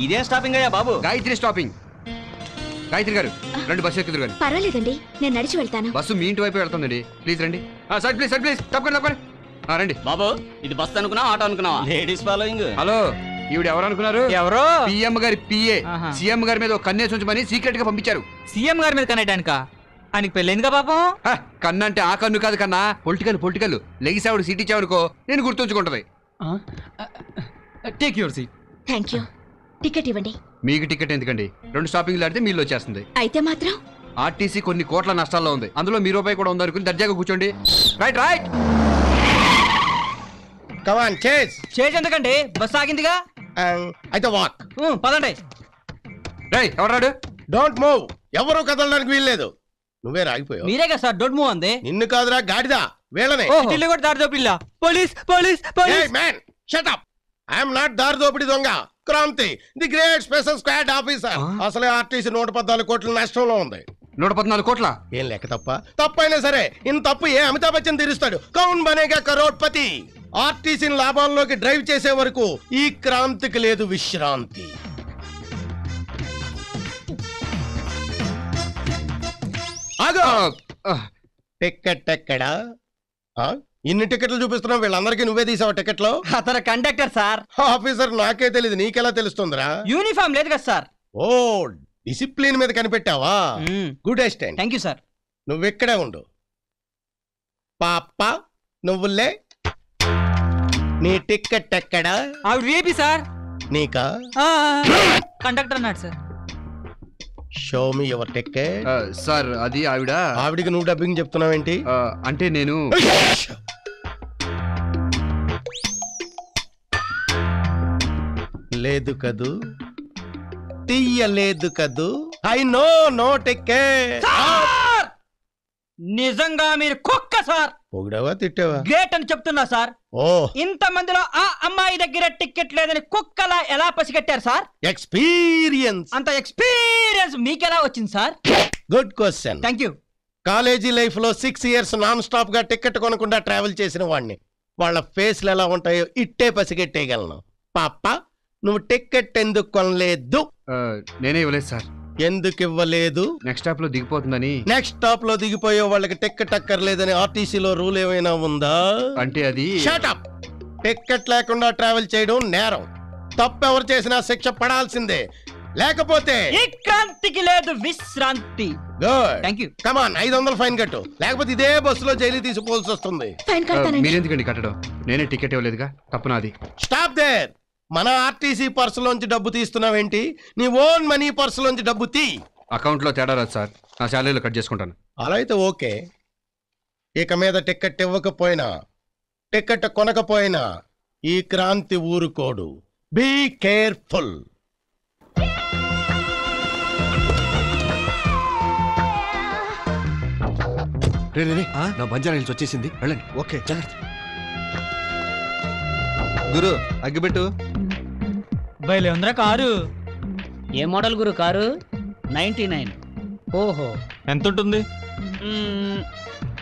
ఇదేం స్టాపింగ్ అయ్యా బాబు? గాయత్రి స్టాపింగ్. గాయత్రి గారు రండి, బస్సు ఎక్కుదురు గారు. పర్వాలేదండి, నేను నడిచి వెళ్తాను. బస్సు మీ ఇంటి వైపు వెళ్తుందండి. ప్లీజ్ రండి. సార్ ప్లీజ్, సార్ ప్లీజ్, తప్పకండి. రండి బాబు. ఇది బస్ అనుకున్నా, ఆటో అనుకున్నావా? Ladies following. హలో, ఈవిడ ఎవరు అనుకున్నారు? ఎవరో పిఎం గారి పిఏ. సీఎం గారి మీద కన్నేసి ఉంచమని సీక్రెట్ గా పంపించారు. సీఎం గారి మీద కనేటానిక? ఆయనకి పెళ్ళైందిగా పాపం. కన్ను అంటే ఆ కన్ను కాదు కన్నా, పొలిటికల్. లెగిసావుడు సీట్ ఇచ్చావనుకో నేను గుర్తుంచుకుంటది. Take your seat. Thank you. Ticket ఇవ్వండి. మీకు టికెట్ ఎందుకండి? 2 స్టాపింగ్లు ఆడితే మీళ్ళు వచ్చేస్తుంది. అయితే మాత్రం ఆర్టీసీ కొన్ని కోట్ల నష్టాల్లో ఉంది, అందులో మీ రూపాయి కూడా ఉందనుకుని దర్జాగా కూర్చోండి. రైట్. కమాన్ చేజ్ ఎందుకండి? బస్ ఆగిందిగా. అయితే వాక్. పదండి. రైట్. ఎవరాడు? Don't move. ఎవరు కదలడానికి వీల్లేదు. నువ్వే రాగిపోయావు. మీరే కదా సార్ డోంట్ మూవ్ అంది. నిన్ను కాదురా గాడిదా, వీళ్ళనే. ఇల్లు కూడా దారి దోపిల్లా. Police. Man shut up. I'm not దారి దోపిడి దొంగ. Kranthi, the great special squad officer. అసలే ఆర్టీసీ 114 కోట్ల నష్టంలో ఉంది. 114 కోట్ల? ఏం లెక్క తప్పైనా సరే ఇంత తప్పు ఏ అమితాబ్ బచ్చన్ తీరుస్తాడు? కౌన్ బనేగా కరోడ్పతి. ఆర్టీసీని లాభాల్లోకి డ్రైవ్ చేసే వరకు ఈ క్రాంతికి లేదు విశ్రాంతి. టికెట్ ఎక్కడా? ఇన్ని టికెట్లు చూపిస్తున్నావు, వీళ్ళందరికీ నువ్వే తీసావు టికెట్లు? అతను కండక్టర్ సార్. ఆఫీసర్ నాకే తెలియదు, నీకెలా తెలుస్తుందిరా? యూనిఫామ్ లేదు కదా సార్. ఓ, డిసిప్లిన్ మీద కనిపెట్టావా? Good assistant. Thank you sir. నువ్వు ఇక్కడే ఉండు. పాప నువ్వులే. నీ టికెట్ ఎక్కడా? ఆవిడ వేపి సార్. నీకా? కండక్టర్ అన్నాడు sir. Show me your ticket. Sir అది ఆవిడికి నువ్వు డబ్బింగ్ చెప్తున్నావేంటి? అంటే నేను లేదు కదూ, తీయలేదు కదూ. I know no ticket. నిజంగా మీరు కుక్క సార్. పొగిడావా తిట్టావా? గ్రేట్ అని చెప్తున్నా సార్. ఓ, ఇంత మందిలో ఆ అమ్మాయి దగ్గర టికెట్ లేదని కుక్కలా ఎలా పసిగట్టారు సార్? ఎక్స్పీరియన్స్. అంత ఎక్స్పీరియన్స్ మీకెలా వచ్చింది sir? Good question. Thank you. College life లో 6 years నాన్ స్టాప్ గా టికెట్ కొనకుండా ట్రావెల్ చేసిన వాడిని. వాళ్ళ ఫేస్లు ఎలా ఉంటాయో ఇట్టే పసిగట్టేయగలను. పాప, నువ్వు టికెట్ ఎందుకు కొనలేదు? నేనే ఇవ్వలేదు సార్. ఎందుకు ఇవ్వలేదు? నెక్స్ట్ స్టాప్ లో దిగిపోతుందని. నెక్స్ట్ స్టాప్ లో దిగిపోయే వాళ్ళకి టికెట్ అక్కర్లేదని ఆర్టీసీలో రూల్ ఏమైనా ఉందా? అంటే అది. Shut up. టికెట్ లేకుండా ట్రావెల్ చేయడం నేరం. తప్పెవరు చేసినా శిక్ష పడాల్సిందే. లేకపోతే ఈ క్రాంతికి లేదు విశ్రాంతి. Good. Thank you. Come on, 500 fine కట్టు, లేకపోతే ఇదే బస్సులో జైలు తీసుకోవాల్సి వస్తుంది. మీరెందుకండి కట్టడం? నేనే టికెట్ ఇవ్వలేదుగా, తప్పు నాది. Stop there. మన ఆర్టీసీ పర్సులోంచి డబ్బు తీస్తున్నావేంటి? నీ ఓన్ మనీ పర్సులోంచి డబ్బు తీ. అకౌంట్ లో తేడా రాదు సార్, నా శాలరీలో కట్ చేసుకుంటాను. అలా అయితే ఓకే. ఇక మీద టికెట్ ఇవ్వకపోయినా, టికెట్ కొనకపోయినా ఈ క్రాంతి ఊరుకోడు. Be careful. నా బంజారా హిల్స్ వచ్చేసింది, వెళ్ళండి. ఓకే, జాగ్రత్త. గురు అగ్గిపెట్టు. బయలు ఉందిరా కారు. ఏ మోడల్ గురు కారు? 99. ఓహో, ఎంత ఉంటుంది?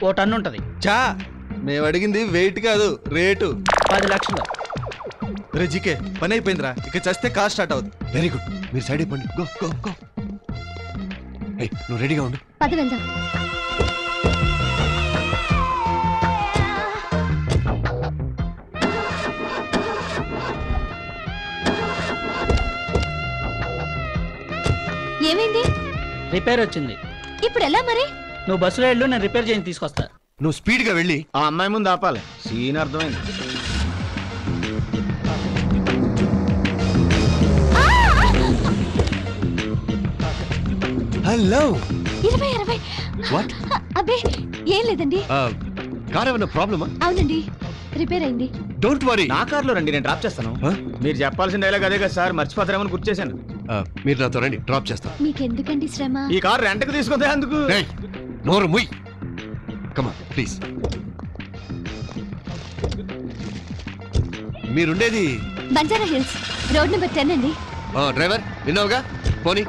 ఓ టన్ను ఉంటది. చా, మేము అడిగింది వెయిట్ కాదు, రేటు. 10 లక్షలు. రే జీకే, పని అయిపోయిందిరా, ఇక చస్తే కార్ స్టార్ట్ అవుతుంది. వెరీ గుడ్, మీరు సైడ్ అయిపోండి. Go go go. నువ్వు రెడీగా ఉండు. పది వెళ్దాం. ఏమైంది? రిపేర్ వచ్చింది. ఇప్పుడు ఎలా మరి? నువ్వు బస్సులో వెళ్ళు, నేను రిపేర్ చేసి తీసుకొస్తా. నువ్వు స్పీడ్ గా వెళ్ళి ఆ అమ్మాయి ముందు ఆపాలి. సీన్ అర్థమైంది. హలో. 20. వాట్? అబ్బే ఏం లేదండి. కార్ ఏమైనా ప్రాబ్లమా? అవునండి, రిపేర్ అయింది. Don't worry. నా కార్లో రండి, నేను డ్రాప్ చేస్తాను. మీరు చెప్పాల్సిన డైలాగ్ అదే కదా సార్, మర్చిపోతారేమని గుర్తు చేశాను. మీరు నాతో రండి, డ్రాప్ చేస్తాను. మీకెందుకండి శ్రమ? ఈ కార్ రెంట్కి తీసుకుంటే అందుకు. నోరు ముయ్. Come on please. మీరుండేది బంజారా హిల్స్, రోడ్ నెంబర్ 10 అండి. డ్రైవర్ విన్నావుగా, పోనీ.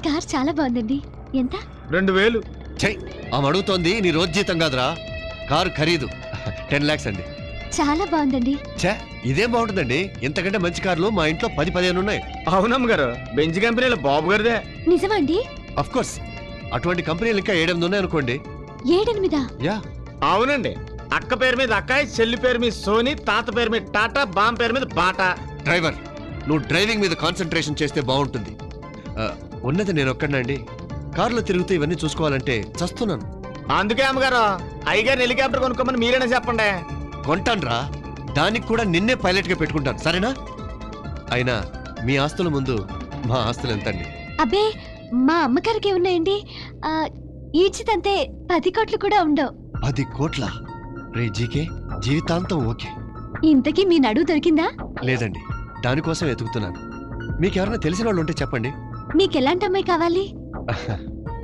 కార్ చాలా బాగుందండి. ఎంత? 2000. చెయ్, ఆమె అడుగుతోంది నీ రోజు జీతం కాదురా, కారు ఖరీదు 10 lakhs అండి. చాలా బాగుందండి. ఛే, ఇదేం బాగుంటుందండి, ఇంతకంటే మంచి కార్లు మా ఇంట్లో 10-15 ఉన్నాయి. అవునమ్మ గారు, బెంజ్ కంపెనీలో బాబు గారిదే. నిజమా అండి? అఫ్ కోర్స్, అటువంటి కంపెనీలు ఇంకా 7-8 ఉన్నాయి అనుకోండి. 7-8? యా, అవునండి. అక్క పేరు మీద అక్కాయ్, చెల్లి పేరు మీద సోని, తాత పేరు మీద టాటా, బామ్ పేరు మీద బాటా. డ్రైవర్, నువ్వు డ్రైవింగ్ మీద కాన్సన్ట్రేషన్ చేస్తే బాగుంటుంది. ఉన్నది నేను ఒక్కడినండి. కారులో తిరుగుతూ ఇవన్నీ చూసుకోవాలంటే చస్తున్నాను. అందుకే అమ్మగారు అయ్యగారు హెలికాప్టర్ కొనుక్కోమని మీరేనా చెప్పండి. కొంటాన్రా, దానికి కూడా నిన్నే పైలట్ గా పెట్టుకుంటాను, సరేనా? అయినా మీ ఆస్తుల ముందు మా ఆస్తులు ఎంతండి? అబ్బే, మా అమ్మగారికి ఉన్నాయండి. ఈడ్చితంతే 10 కోట్లు కూడా ఉండవు. 10 కోట్ల? రే జీకే, జీవితాంతం ఓకే. ఇంతకీ మీ నడువు దొరికిందా? లేదండి, దానికోసం వెతుకుతున్నాను. మీకెవరైనా తెలిసిన వాళ్ళు ఉంటే చెప్పండి. మీకెలాంటి అమ్మాయి కావాలి?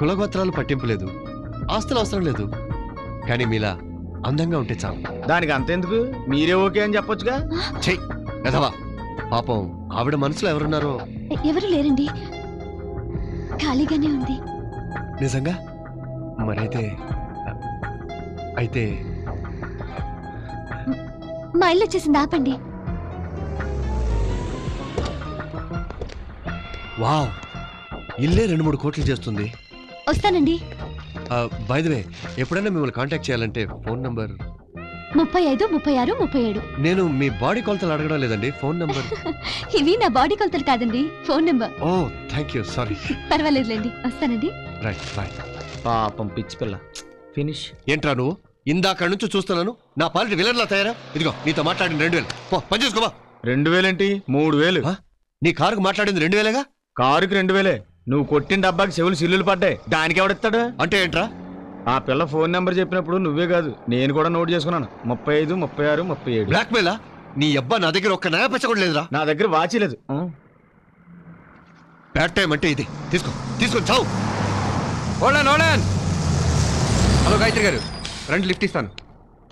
కులగోత్రాలు పట్టింపు లేదు, ఆస్తులు అవసరం లేదు, కానీ మీలా అందంగా ఉంటే చాలు. దానికి అంతెందుకు, మీరే ఓకే అని చెప్పొచ్చుగా. చెయ్ ఎదవా, పాపం ఆవిడ మనసులో ఎవరున్నారో. ఎవరు లేరండి, ఖాళీగానే ఉంది. నిజంగా? మరైతే అయితే మా ఇల్లు వచ్చేసింది, ఆపండి. వావ్, ఇల్లే 2-3 కోట్లు చేస్తుంది. వస్తానండి. బై ది వే, ఎప్పుడైనా మిమ్మల్ని కాంటాక్ట్ చేయాలంటే ఫోన్ నంబర్ 35, 36, 37. నేను మీ బాడీ కొలతలు అడగడం లేదండి, ఫోన్ నంబర్. ఇవి నా బాడీ కొలతలు కాదండి, phone number. Oh thank you, sorry. పర్వాలేదులేండి, వస్తానండి. Right, bye. పాపం పిచ్చి పిల్ల. ఫినిష్. ఏంట్రా నువ్వు? ఇందాక నుంచి చూస్తున్నాను, నా పాలిటి విలన్లా తయారా. ఇదిగో నీతో మాట్లాడిన 2000. పని చేసుకోవా. 2000 ఏంటి, 3000. నీ కారుకు మాట్లాడింది 2000గా? కారుకి 2000. నువ్వు కొట్టిన డబ్బాకి చెవులు సిల్లులు పడ్డాయి, దానికి ఎవడిస్తాడు? అంటే ఏంట్రా? ఆ పిల్ల ఫోన్ నెంబర్ చెప్పినప్పుడు నువ్వే కాదు నేను కూడా నోట్ చేసుకున్నాను. 35, 36, 37. బ్లాక్ మెయిలా? నీ అబ్బా నా దగ్గర ఒక్క నయా పచ్చ కూడా లేదురా. నా దగ్గర వాచి లేదు. బ్యాడ్ టైం అంటే ఇది. తీసుకొని చావు. ఓలాన్. హలో గాయత్రి గారు, రండి లిఫ్ట్ ఇస్తాను.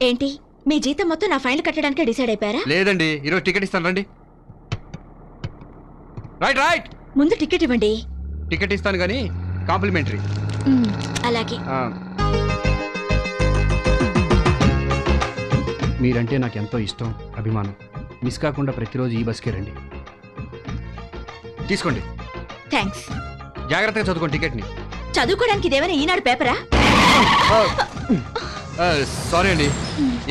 ఏంటి, మీ జీతం మొత్తం నా ఫైల్ కట్టడానికి డిసైడ్ అయిపోయారా? లేదండి, ఈరోజు టికెట్ ఇస్తాను, రండి. రైట్. ముందు టికెట్ ఇవ్వండి. టికెట్ ఇస్తాను కానీ కాంప్లిమెంటరీ. అలాగే. మీరంటే నాకు ఎంతో ఇష్టం, అభిమానం. మిస్ కాకుండా ప్రతిరోజు ఈ బస్కే రండి. తీసుకోండి. థ్యాంక్స్. జాగ్రత్తగా చదువుకోండి టికెట్ని. చదువుకోవడానికి ఇదేమైనా ఈనాడు పేపరా? సారీ అండి.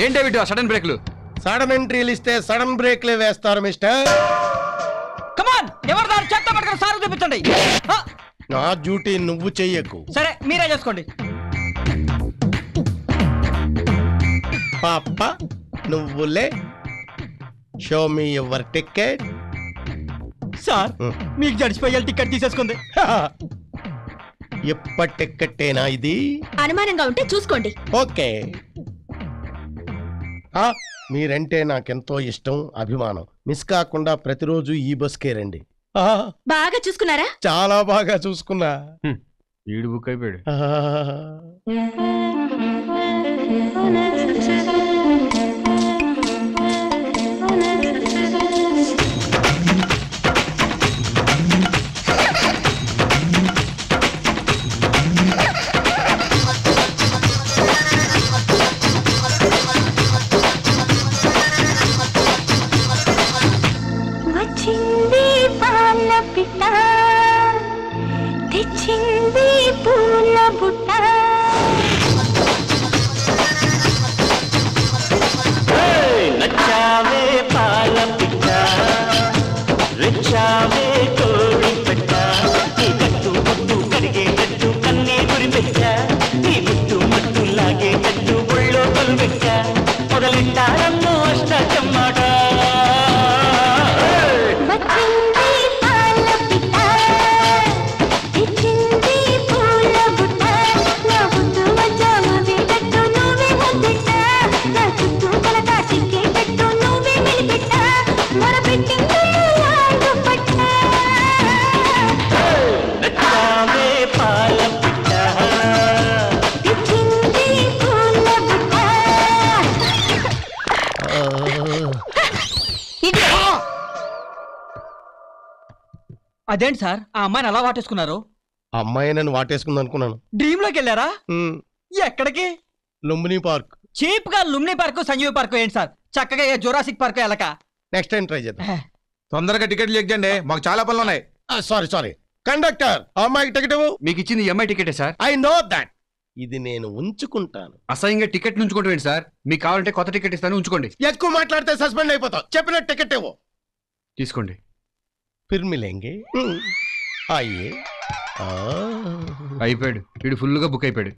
ఏంటి వీటి సడన్ బ్రేక్లు? సడన్ ఎంట్రీలు ఇస్తే సడన్ బ్రేక్లే వేస్తారు మిస్టర్. కమాన్, ఎవరు దాని చెత్త పట్టుకుని సార్ చూపించండి. నా డ్యూటీ నువ్వు చెయ్యకు. సరే, మీరే చేసుకోండి. పాప నువ్వులే. Show me your ticket. Sir, మీకు జడిచిపోయాలి టికెట్ తీసేసుకుంది. ఎప్పటి టికెట్టేనా ఇది? అనుమానంగా ఉంటే చూసుకోండి. ఓకే. మీరంటే నాకెంతో ఇష్టం, అభిమానం. మిస్ కాకుండా ప్రతిరోజు ఈ బస్కే రండి. బాగా చూసుకున్నారా? చాలా బాగా చూసుకున్నా. ఈడు బుక్ అయిపోయాడు. వచ్చింది పాల పిట్ట, తెచ్చింది పూల బుట్ట. నచ్చావే పాల పిట్ట, రెచ్చావే కోడి పెట్ట, నీ కట్టు ముట్టు కరిగేటట్టు కన్నే గురిపెట్ట, నీ ముట్టు మట్టు లాగేటట్టు ఒళ్ళో కొలువెట్ట, మొదలెట్టారమ్మో అష్టచమ్మాట. అదేంటి సార్, ఆ అమ్మాయిని అలా వాటేసుకున్నారు? అమ్మాయి నన్ను వాటేసుకుంది అనుకున్నాను. డ్రీమ్ లోకి వెళ్ళారా? హ్మ్. ఎక్కడికి? లుంబిని పార్క్. చీప్ గా లుమ్ని పార్క్ సంజీవ్ పార్క్ ఏంటి సార్? చక్కగా ఏ జురాసిక్ పార్క్ ఎలక. నెక్స్ట్ టైం ట్రై చేద్దాం. తొందరగా టికెట్లు ఎక్కండి, మాకు చాలా పనులు ఉన్నాయి. సారీ కండక్టర్, అమ్మాయికి టికెట్ ఇవ్వు. మీకు ఇచ్చింది ఎంఐ టికెటే సార్. I know that. ఇది నేను ఉంచుకుంటాను. అసహ్యంగా టికెట్ ఉంచుకుంటాం సార్. మీకు కావాలంటే కొత్త టికెట్ ఇస్తాను, ఉంచుకోండి. ఎక్కువ మాట్లాడితే సస్పెండ్ అయిపోతావు. చెప్పిన టికెట్ ఇవ్వు. తీసుకోండి. फिर मिलेंगे. आइए. అయిపోయాడు, వీడు ఫుల్గా బుక్ అయిపోయాడు.